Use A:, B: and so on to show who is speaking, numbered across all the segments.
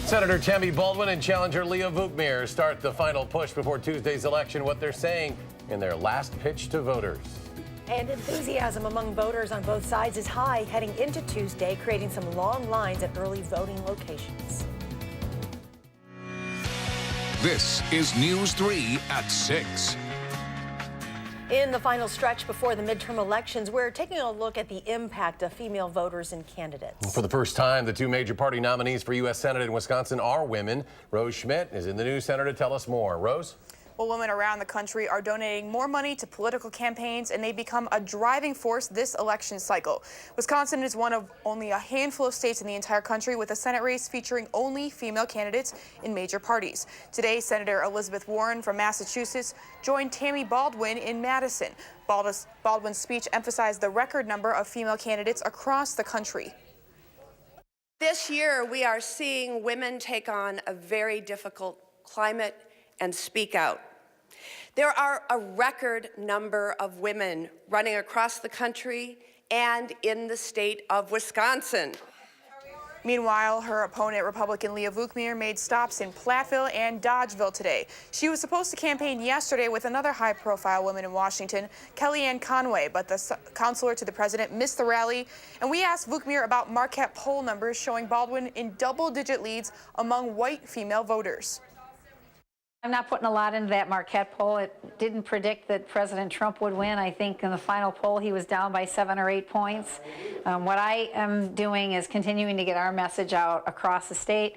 A: Senator Tammy Baldwin and challenger Leah Vukmir start the final push before Tuesday's election, what they're saying in their last pitch to voters.
B: And enthusiasm among voters on both sides is high heading into Tuesday, creating some long lines at early voting locations.
C: This is News 3 at 6.
B: In the final stretch before the midterm elections, we're taking a look at the impact of female voters and candidates.
A: For the first time, the two major party nominees for U.S. Senate in Wisconsin are women. Rose Schmidt is in the news center to tell us more. Rose?
D: Well, women around the country are donating more money to political campaigns, and they become a driving force this election cycle. Wisconsin is one of only a handful of states in the entire country with a Senate race featuring only female candidates in major parties. Today, Senator Elizabeth Warren from Massachusetts joined Tammy Baldwin in Madison. Baldwin's speech emphasized the record number of female candidates across the country.
E: This year, we are seeing women take on a very difficult climate and speak out. There are a record number of women running across the country and in the state of Wisconsin.
D: Meanwhile, her opponent, Republican Leah Vukmir, made stops in Platteville and Dodgeville today. She was supposed to campaign yesterday with another high-profile woman in Washington, Kellyanne Conway, but the counselor to the president missed the rally. And we asked Vukmir about Marquette poll numbers showing Baldwin in double-digit leads among white female voters.
F: I'm not putting a lot into that Marquette poll. It didn't predict that President Trump would win. I think in the final poll he was down by 7 or 8 points. What I am doing is continuing to get our message out across the state.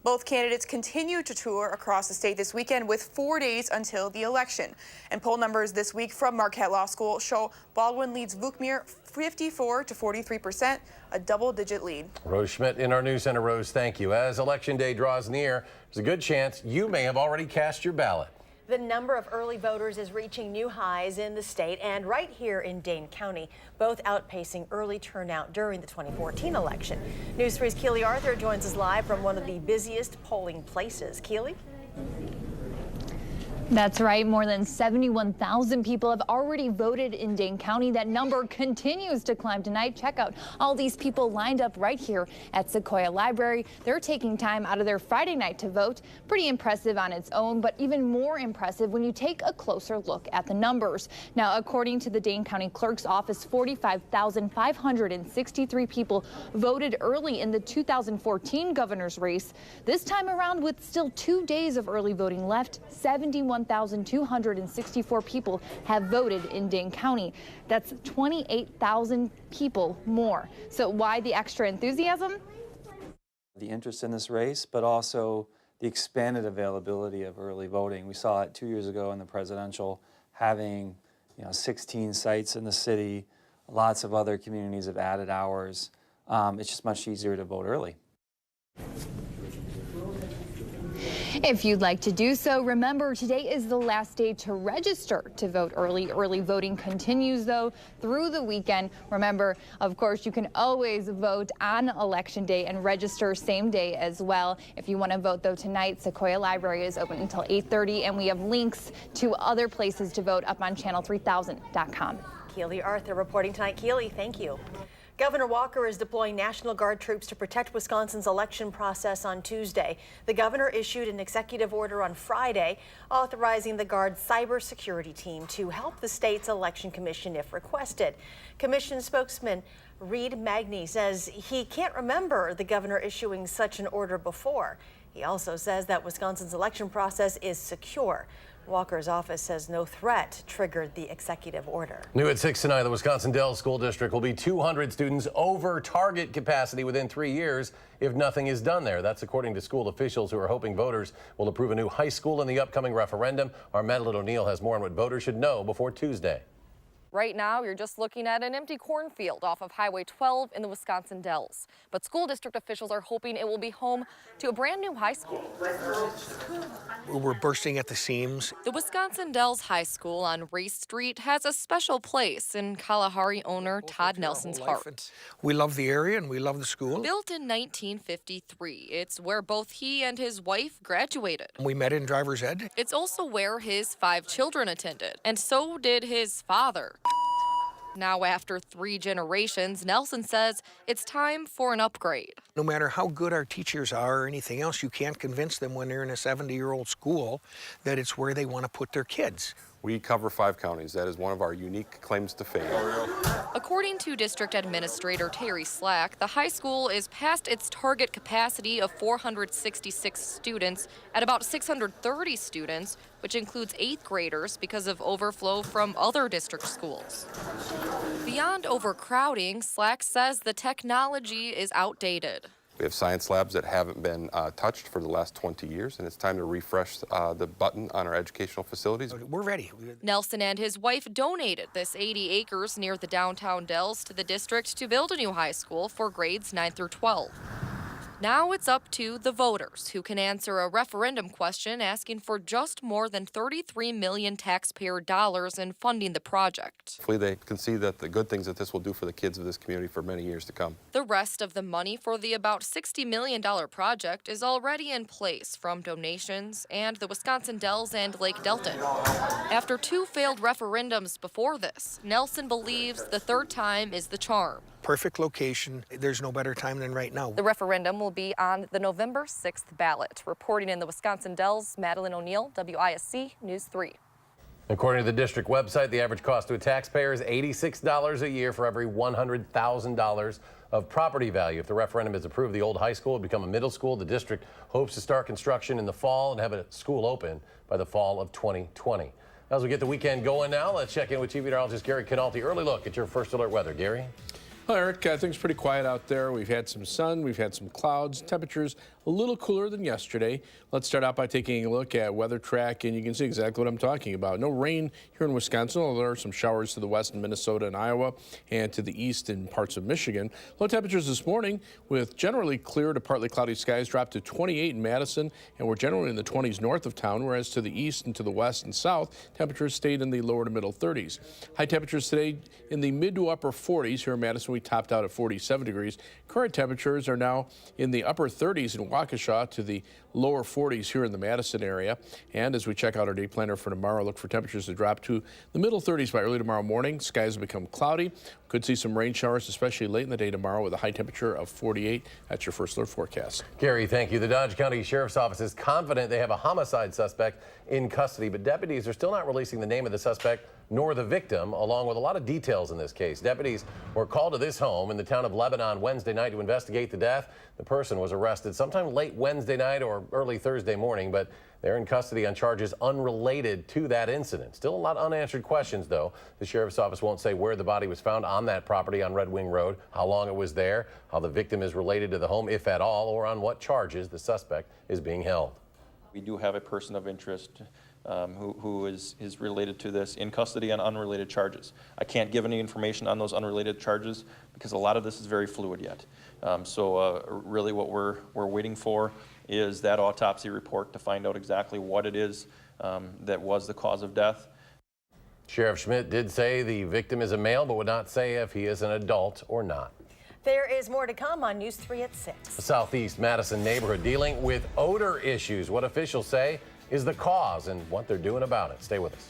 D: Both candidates continue to tour across the state this weekend with 4 days until the election. And poll numbers this week from Marquette Law School show Baldwin leads Vukmir 54 to 43%, a double-digit lead.
A: Rose Schmidt in our news center. Rose, thank you. As Election Day draws near, there's a good chance you may have already cast your ballot.
B: The number of early voters is reaching new highs in the state and right here in Dane County, both outpacing early turnout during the 2014 election. News 3's Keely Arthur joins us live from one of the busiest polling places. Keely?
G: That's right. More than 71,000 people have already voted in Dane County. That number continues to climb tonight. Check out all these people lined up right here at Sequoia Library. They're taking time out of their Friday night to vote. Pretty impressive on its own, but even more impressive when you take a closer look at the numbers. Now, according to the Dane County Clerk's Office, 45,563 people voted early in the 2014 governor's race. This time around, with still 2 days of early voting left, 1,264 people have voted in Dane County. That's 28,000 people more. So why the extra enthusiasm?
H: The interest in this race, but also the expanded availability of early voting. We saw it 2 years ago in the presidential, having 16 sites in the city. Lots of other communities have added hours. It's just much easier to vote early.
G: If you'd like to do so, remember today is the last day to register to vote early. Early voting continues, though, through the weekend. Remember, of course, you can always vote on Election Day and register same day as well. If you want to vote, though, tonight, Sequoia Library is open until 8:30, and we have links to other places to vote up on channel3000.com.
B: Keely Arthur reporting tonight. Keely, thank you. Governor Walker is deploying National Guard troops to protect Wisconsin's election process on Tuesday. The governor issued an executive order on Friday authorizing the Guard's cybersecurity team to help the state's election commission if requested. Commission spokesman Reed Magny says he can't remember the governor issuing such an order before. He also says that Wisconsin's election process is secure. Walker's office says no threat triggered the executive order.
A: New at 6 tonight, the Wisconsin Dells School District will be 200 students over target capacity within 3 years if nothing is done there. That's according to school officials who are hoping voters will approve a new high school in the upcoming referendum. Our Madeline O'Neill has more on what voters should know before Tuesday.
I: Right now, you're just looking at an empty cornfield off of Highway 12 in the Wisconsin Dells. But school district officials are hoping it will be home to a brand new high school.
J: We're bursting at the seams.
I: The Wisconsin Dells High School on Race Street has a special place in Kalahari owner Todd Nelson's heart.
J: We love the area and we love the school.
I: Built in 1953, it's where both he and his wife graduated.
J: We met in driver's ed.
I: It's also where his 5 children attended, and so did his father. Now, after 3 generations, Nelson says it's time for an upgrade.
J: No matter how good our teachers are or anything else, you can't convince them when they're in a 70-year-old school that it's where they want to put their kids.
K: We cover 5 counties. That is one of our unique claims to fame.
I: According to District Administrator Terry Slack, the high school is past its target capacity of 466 students at about 630 students, which includes 8th graders because of overflow from other district schools. Beyond overcrowding, Slack says the technology is outdated.
K: We have science labs that haven't been touched for the last 20 years, and it's time to refresh the button on our educational facilities.
J: We're ready.
I: Nelson and his wife donated this 80 acres near the downtown Dells to the district to build a new high school for grades 9 through 12. Now it's up to the voters, who can answer a referendum question asking for just more than $33 million taxpayer dollars in funding the project.
K: Hopefully they can see that the good things that this will do for the kids of this community for many years to come.
I: The rest of the money for the about $60 million project is already in place from donations and the Wisconsin Dells and Lake Delton. After 2 failed referendums before this, Nelson believes the third time is the charm.
J: Perfect location. There's no better time than right now.
I: The referendum will be on the November 6th ballot. Reporting in the Wisconsin Dells, Madeline O'Neill, WISC News 3.
A: According to the district website, the average cost to a taxpayer is $86 a year for every $100,000 of property value. If the referendum is approved, the old high school will become a middle school. The district hopes to start construction in the fall and have a school open by the fall of 2020. As we get the weekend going now, let's check in with TV meteorologist Gary Canalti. Early look at your first alert weather. Gary?
L: Well, Eric, things pretty quiet out there. We've had some sun, we've had some clouds, temperatures a little cooler than yesterday. Let's start out by taking a look at weather track, and you can see exactly what I'm talking about. No rain here in Wisconsin, although there are some showers to the west in Minnesota and Iowa, and to the east in parts of Michigan. Low temperatures this morning with generally clear to partly cloudy skies dropped to 28 in Madison, and we're generally in the 20s north of town, whereas to the east and to the west and south, temperatures stayed in the lower to middle 30s. High temperatures today in the mid to upper 40s. Here in Madison, we topped out at 47 degrees. Current temperatures are now in the upper 30s in Waukesha to the lower 40s here in the Madison area. And as we check out our day planner for tomorrow, look for temperatures to drop to the middle 30s by early tomorrow morning. Skies will become cloudy. Could see some rain showers, especially late in the day tomorrow with a high temperature of 48. That's your first alert forecast.
A: Gary, thank you. The Dodge County Sheriff's Office is confident they have a homicide suspect in custody, but deputies are still not releasing the name of the suspect nor the victim, along with a lot of details in this case. Deputies were called to this home in the town of Lebanon Wednesday night to investigate the death. The person was arrested sometime late Wednesday night or early Thursday morning, but they're in custody on charges unrelated to that incident. Still a lot of unanswered questions, though. The Sheriff's Office won't say where the body was found on that property on Red Wing Road, how long it was there, how the victim is related to the home, if at all, or on what charges the suspect is being held.
M: We do have a person of interest who is related to this in custody on unrelated charges. I can't give any information on those unrelated charges because a lot of this is very fluid yet. Really what we're waiting for is that autopsy report to find out exactly what it is that was the cause of death.
A: Sheriff Schmidt did say the victim is a male, but would not say if he is an adult or not.
B: There is more to come on News 3 at 6.
A: The Southeast Madison neighborhood dealing with odor issues. What officials say is the cause and what they're doing about it. Stay with us.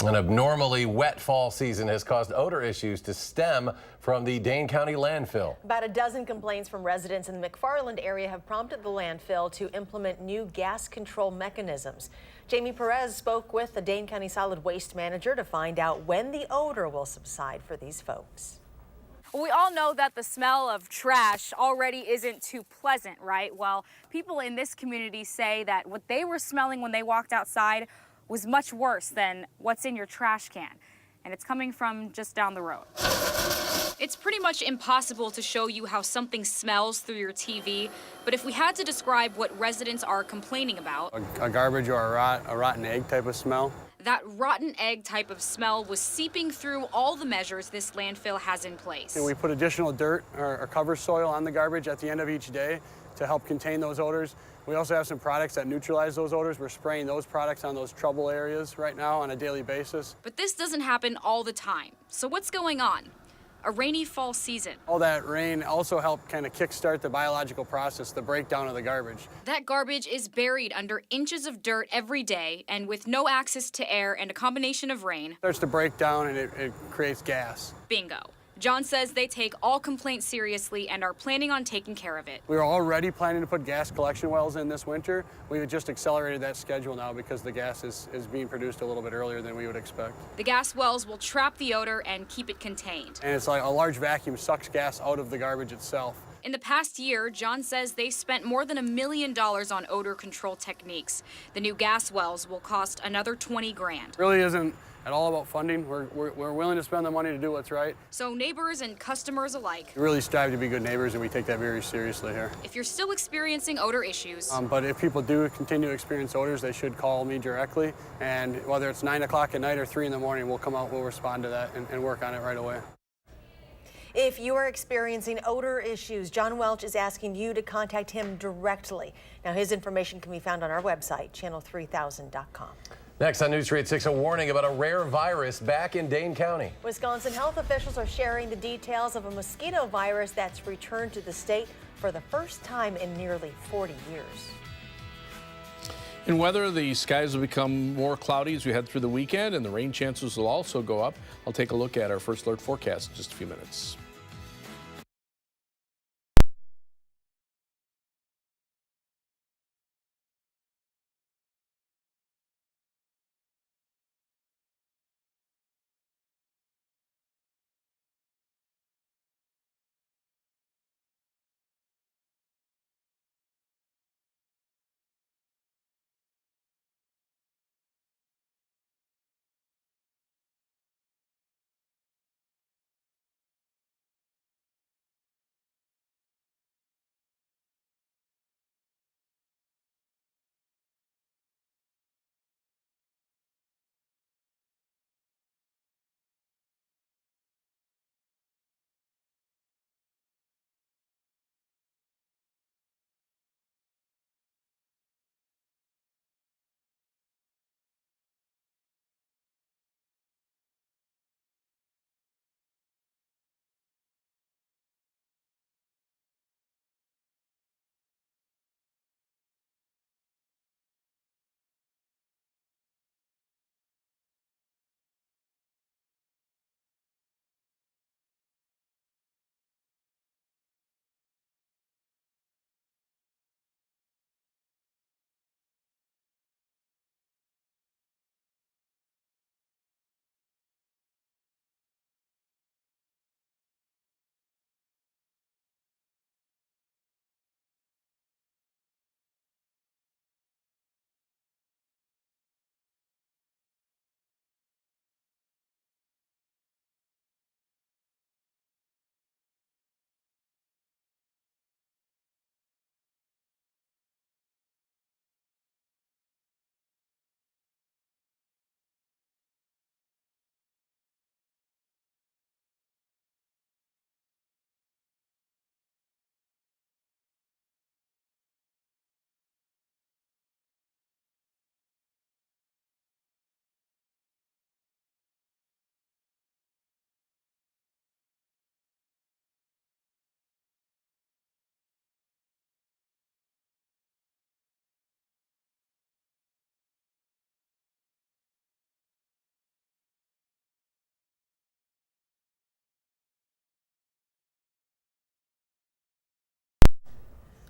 A: An abnormally wet fall season has caused odor issues to stem from the Dane County landfill.
B: About a dozen complaints from residents in the McFarland area have prompted the landfill to implement new gas control mechanisms. Jamie Perez spoke with the Dane County Solid Waste Manager to find out when the odor will subside for these folks.
N: We all know that the smell of trash already isn't too pleasant, right? Well, people in this community say that what they were smelling when they walked outside was much worse than what's in your trash can. And it's coming from just down the road.
O: It's pretty much impossible to show you how something smells through your TV, but if we had to describe what residents are complaining about,
P: a garbage or a rotten egg type of smell.
O: that rotten egg type of smell was seeping through all the measures this landfill has in place.
P: And we put additional dirt or cover soil on the garbage at the end of each day to help contain those odors. We also have some products that neutralize those odors. We're spraying those products on those trouble areas right now on a daily basis.
O: But this doesn't happen all the time. So what's going on? A rainy fall season.
P: All that rain also helped kind of kickstart the biological process, the breakdown of the garbage.
O: That garbage is buried under inches of dirt every day, and with no access to air and a combination of rain,
P: It starts to break down and it creates gas.
O: bingo. John says they take all complaints seriously and are planning on taking care of it.
P: We were already planning to put gas collection wells in this winter. We've just accelerated that schedule now because the gas is being produced a little bit earlier than we would expect.
O: The gas wells will trap the odor and keep it contained.
P: And it's like a large vacuum sucks gas out of the garbage itself.
O: In the past year, John says they spent more than $1 million on odor control techniques. The new gas wells will cost another $20 grand.
P: It really isn't at all about funding. We're willing to spend the money to do what's right.
O: So neighbors and customers alike,
P: We really strive to be good neighbors, and we take that very seriously here.
O: if you're still experiencing odor issues,
P: But if people do continue to experience odors, they should call me directly. And whether it's 9 o'clock at night or 3 in the morning, we'll come out, we'll respond to that and work on it right away.
B: If you are experiencing odor issues, John Welch is asking you to contact him directly. Now, his information can be found on our website, channel3000.com.
A: Next on News 3 at 6, a warning about a rare virus back in Dane County.
B: Wisconsin health officials are sharing the details of a mosquito virus that's returned to the state for the first time in nearly 40 years.
L: In weather, the skies will become more cloudy as we head through the weekend, and the rain chances will also go up. I'll take a look at our first alert forecast in just a few minutes.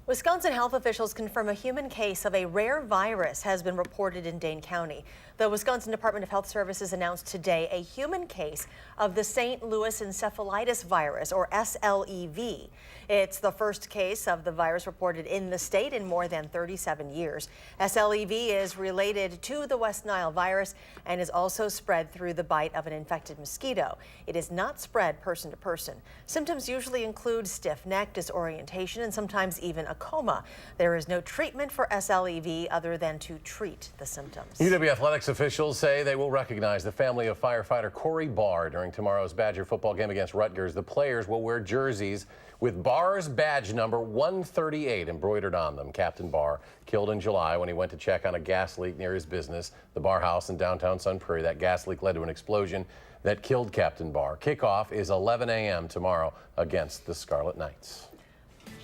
B: Wisconsin health officials confirm a human case of a rare virus has been reported in Dane County. The Wisconsin Department of Health Services announced today a human case of the St. Louis encephalitis virus, or SLEV. It's the first case of the virus reported in the state in more than 37 years. SLEV is related to the West Nile virus and is also spread through the bite of an infected mosquito. It is not spread person to person. Symptoms usually include stiff neck, disorientation, and sometimes even a coma. There is no treatment for SLEV other than to treat the symptoms.
A: UW athletics officials say they will recognize the family of firefighter Corey Barr during tomorrow's Badger football game against Rutgers. The players will wear jerseys with Barr's badge number 138 embroidered on them. Captain Barr killed in July when he went to check on a gas leak near his business, the Barr House in downtown Sun Prairie. That gas leak led to an explosion that killed Captain Barr. Kickoff is 11 a.m. tomorrow against the Scarlet Knights.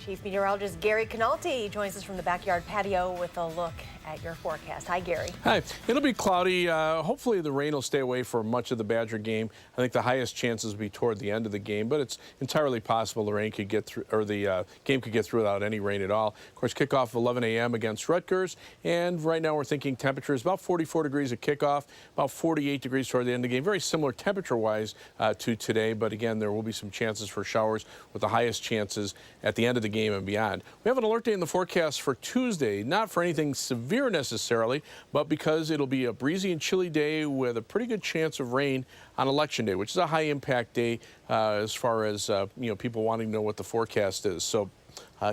B: Chief Meteorologist Gary Canalti joins us from the backyard patio with a look at your forecast. Hi, Gary.
L: Hi. It'll be cloudy. Hopefully the rain will stay away for much of the Badger game. I think the highest chances will be toward the end of the game, but it's entirely possible the rain could get through, or the game could get through without any rain at all. Of course, kickoff 11 a.m. against Rutgers, and right now we're thinking temperatures about 44 degrees at kickoff, about 48 degrees toward the end of the game. Very similar temperature-wise to today, but again, there will be some chances for showers with the highest chances at the end of the game and beyond. We have an alert day in the forecast for Tuesday, not for anything severe necessarily, but because it'll be a breezy and chilly day with a pretty good chance of rain on Election Day, which is a high impact day as far as people wanting to know what the forecast is. So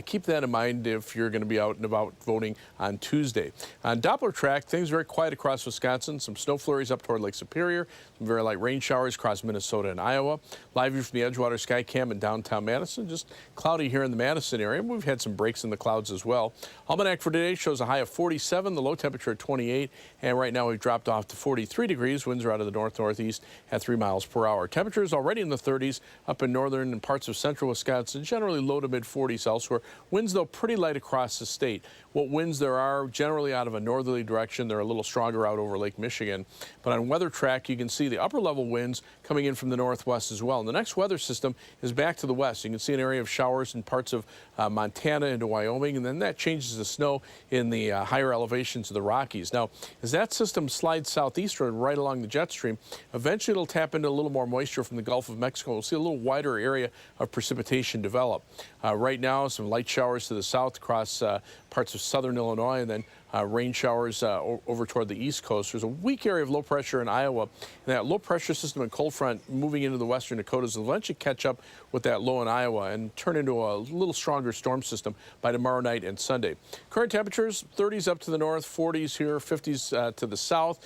L: keep that in mind if you're going to be out and about voting on Tuesday. On Doppler track, things very quiet across Wisconsin. Some snow flurries up toward Lake Superior. Some very light rain showers across Minnesota and Iowa. Live view from the Edgewater Sky Cam in downtown Madison. Just cloudy here in the Madison area. We've had some breaks in the clouds as well. Almanac for today shows a high of 47, the low temperature at 28, and right now we've dropped off to 43 degrees. Winds are out of the north-northeast at 3 miles per hour. Temperatures already in the 30s up in northern and parts of central Wisconsin, generally low to mid 40s elsewhere. Winds, though, pretty light across the state. What winds there are, generally out of a northerly direction. They're a little stronger out over Lake Michigan. But on weather track, you can see the upper level winds coming in from the northwest as well. And the next weather system is back to the west. You can see an area of showers in parts of Montana into Wyoming, and then that changes to snow in the higher elevations of the Rockies. Now, as that system slides southeastward right along the jet stream, eventually it'll tap into a little more moisture from the Gulf of Mexico. We'll see a little wider area of precipitation develop. Right now, some light showers to the south across parts of southern Illinois, and then rain showers over toward the east coast. There's a weak area of low pressure in Iowa, and that low pressure system and cold front moving into the western Dakotas will eventually catch up with that low in Iowa and turn into a little stronger storm system by tomorrow night and Sunday. Current temperatures 30s up to the north, 40s here, 50s to the south.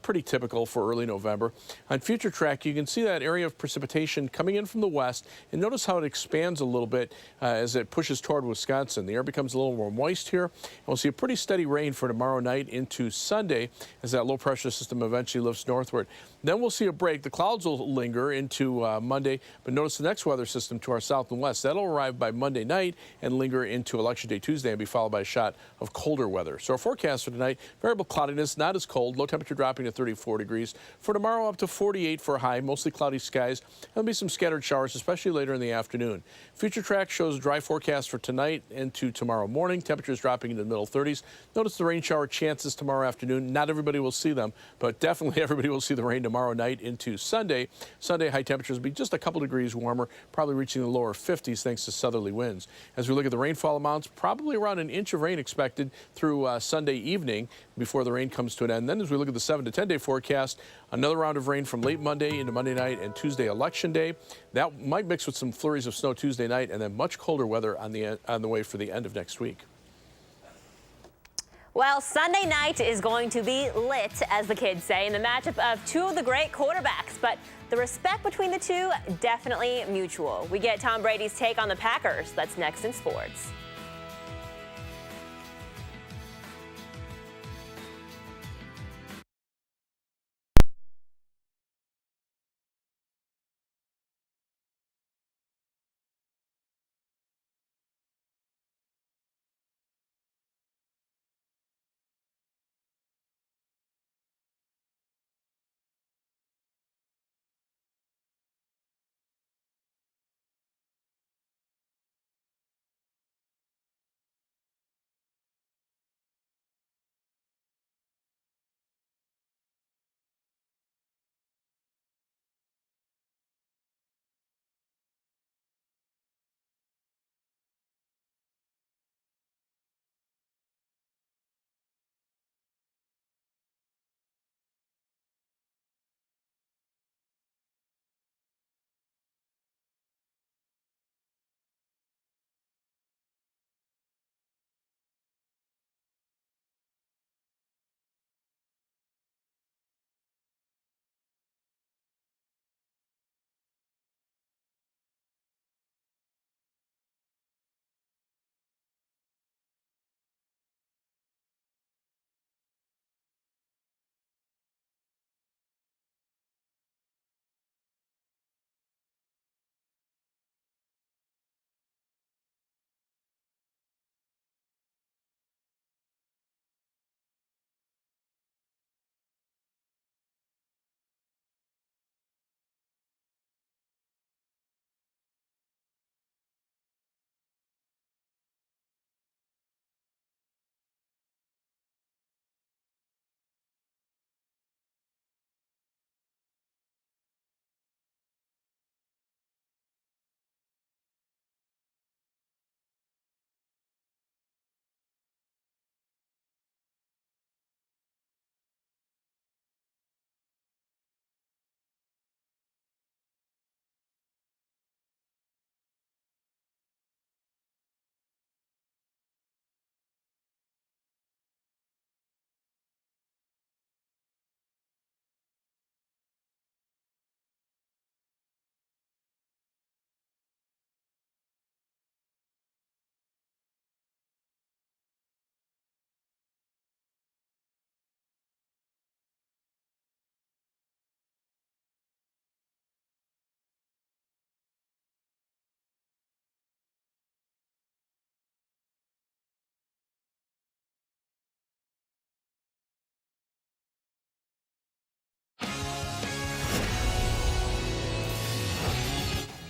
L: Pretty typical for early November. On future track, you can see that area of precipitation coming in from the west, and notice how it expands a little bit as it pushes toward Wisconsin. The air becomes a little more moist here, and we'll see a pretty steady rain for tomorrow night into Sunday as that low pressure system eventually lifts northward. Then we'll see a break. The clouds will linger into Monday, but notice the next weather system to our south and west. That'll arrive by Monday night and linger into Election Day Tuesday and be followed by a shot of colder weather. So our forecast for tonight, variable cloudiness, not as cold, low temperature dropping to 34 degrees. For tomorrow, up to 48 for a high, mostly cloudy skies. There'll be some scattered showers, especially later in the afternoon. Future track shows a dry forecast for tonight into tomorrow morning. Temperatures dropping into the middle 30s. Notice the rain shower chances tomorrow afternoon. Not everybody will see them, but definitely everybody will see the rain tomorrow night into Sunday. Sunday, high temperatures will be just a couple degrees warmer, probably reaching the lower 50s thanks to southerly winds. As we look at the rainfall amounts, probably around an inch of rain expected through Sunday evening before the rain comes to an end. Then as we look at the 7 to 10 day forecast, another round of rain from late Monday into Monday night and Tuesday Election Day. That might mix with some flurries of snow Tuesday night, and then much colder weather on the way for the end of next week.
Q: Well, Sunday night is going to be lit, as the kids say, in the matchup of two of the great quarterbacks. But the respect between the two, definitely mutual. We get Tom Brady's take on the Packers. That's next in sports.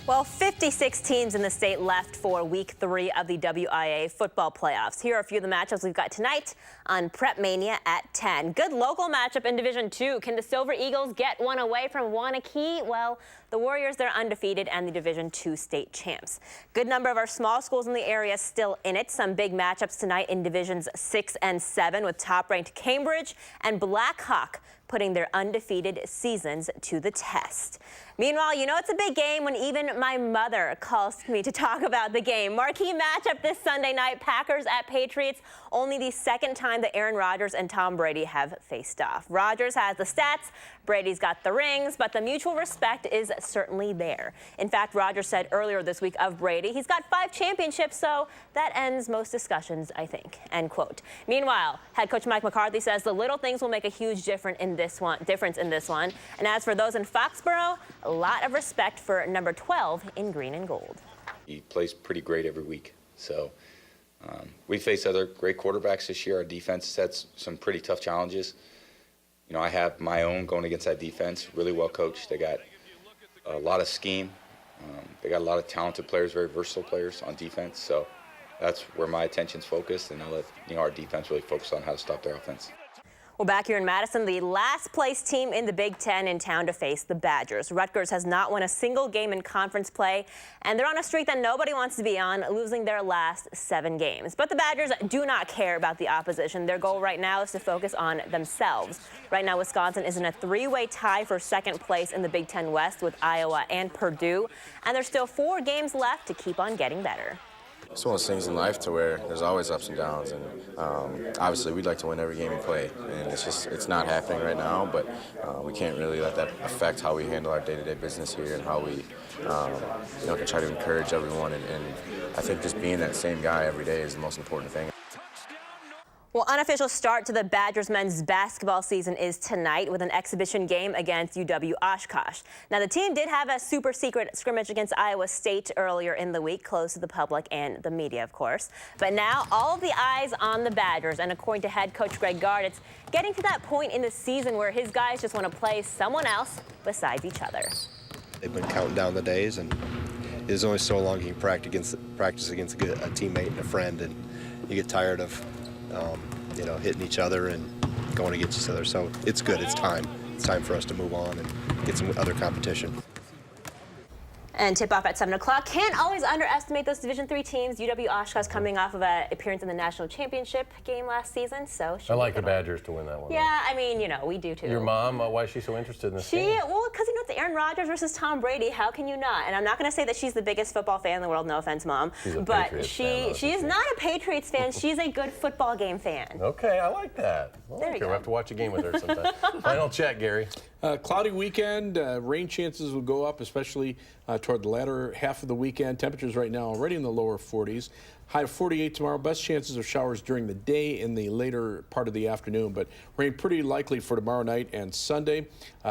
Q: Well, 56 teams in the state left for Week 3 of the WIA football playoffs. Here are a few of the matchups we've got tonight on Prep Mania at 10. Good local matchup in Division 2. Can the Silver Eagles get one away from Wanakee? Well, the Warriors, they're undefeated and the Division 2 state champs. Good number of our small schools in the area still in it. Some big matchups tonight in Divisions 6 and 7 with top-ranked Cambridge and Blackhawk putting their undefeated seasons to the test. Meanwhile, you know it's a big game when even my mother calls me to talk about the game. Marquee matchup this Sunday night, Packers at Patriots. Only the second time that Aaron Rodgers and Tom Brady have faced off. Rodgers has the stats, Brady's got the rings, but the mutual respect is certainly there. In fact, Rodgers said earlier this week of Brady, he's got 5 championships, so that ends most discussions, I think, end quote. Meanwhile, head coach Mike McCarthy says the little things will make a huge difference in this one. And as for those in Foxborough, a lot of respect for number 12 in green and gold.
R: He plays pretty great every week. So we face other great quarterbacks this year. Our defense sets some pretty tough challenges. You know, I have my own going against that defense, really well coached. They got a lot of scheme. They got a lot of talented players, very versatile players on defense. So that's where my attention's focused, and I'll let our defense really focus on how to stop their offense.
Q: Well, back here in Madison, the last place team in the Big Ten in town to face the Badgers. Rutgers has not won a single game in conference play, and they're on a streak that nobody wants to be on, losing their last 7 games. But the Badgers do not care about the opposition. Their goal right now is to focus on themselves. Right now, Wisconsin is in a 3-way tie for second place in the Big Ten West with Iowa and Purdue, and there's still 4 games left to keep on getting better.
S: It's one of those things in life to where there's always ups and downs, and obviously we'd like to win every game we play, and it's not happening right now, but we can't really let that affect how we handle our day-to-day business here and how we can try to encourage everyone, and I think just being that same guy every day is the most important thing.
Q: Well, unofficial start to the Badgers men's basketball season is tonight with an exhibition game against UW-Oshkosh. Now, the team did have a super secret scrimmage against Iowa State earlier in the week, closed to the public and the media, of course. But now all of the eyes on the Badgers, and according to head coach Greg Gard, it's getting to that point in the season where his guys just want to play someone else besides each other.
T: They've been counting down the days, and there's only so long you can practice against a teammate and a friend, and you get tired of hitting each other and going against each other. So it's good. It's time. It's time for us to move on and get some other competition.
Q: And tip-off at 7 o'clock. Can't always underestimate those Division III teams. UW-Oshkosh coming off of an appearance in the national championship game last season. So
A: I like the Badgers to win that one.
Q: Yeah, I mean, we do too.
A: Your mom, why is she so interested in this game?
Q: Well, because it's Aaron Rodgers versus Tom Brady. How can you not? And I'm not going to say that she's the biggest football fan in the world. No offense, Mom. But she is not a Patriots fan. She's a good football game fan.
A: Okay, I like that. We'll have to watch a game with her sometime. Final check, Gary.
L: Cloudy weekend. Rain chances will go up, especially toward the latter half of the weekend. Temperatures right now already in the lower 40s. High of 48 tomorrow. Best chances of showers during the day in the later part of the afternoon, but rain pretty likely for tomorrow night and Sunday.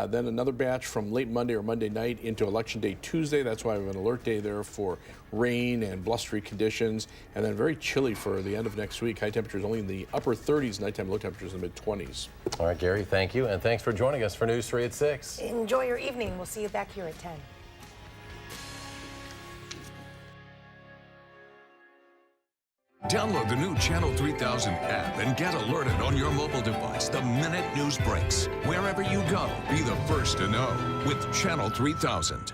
L: Then another batch from late Monday or Monday night into Election Day Tuesday. That's why we have an alert day there for rain and blustery conditions. And then very chilly for the end of next week. High temperatures only in the upper 30s. Nighttime low temperatures in the mid-20s.
A: All right, Gary, thank you. And thanks for joining us for News 3 at 6.
B: Enjoy your evening. We'll see you back here at 10.
C: Download the new Channel 3000 app and get alerted on your mobile device the minute news breaks. Wherever you go, be the first to know with Channel 3000.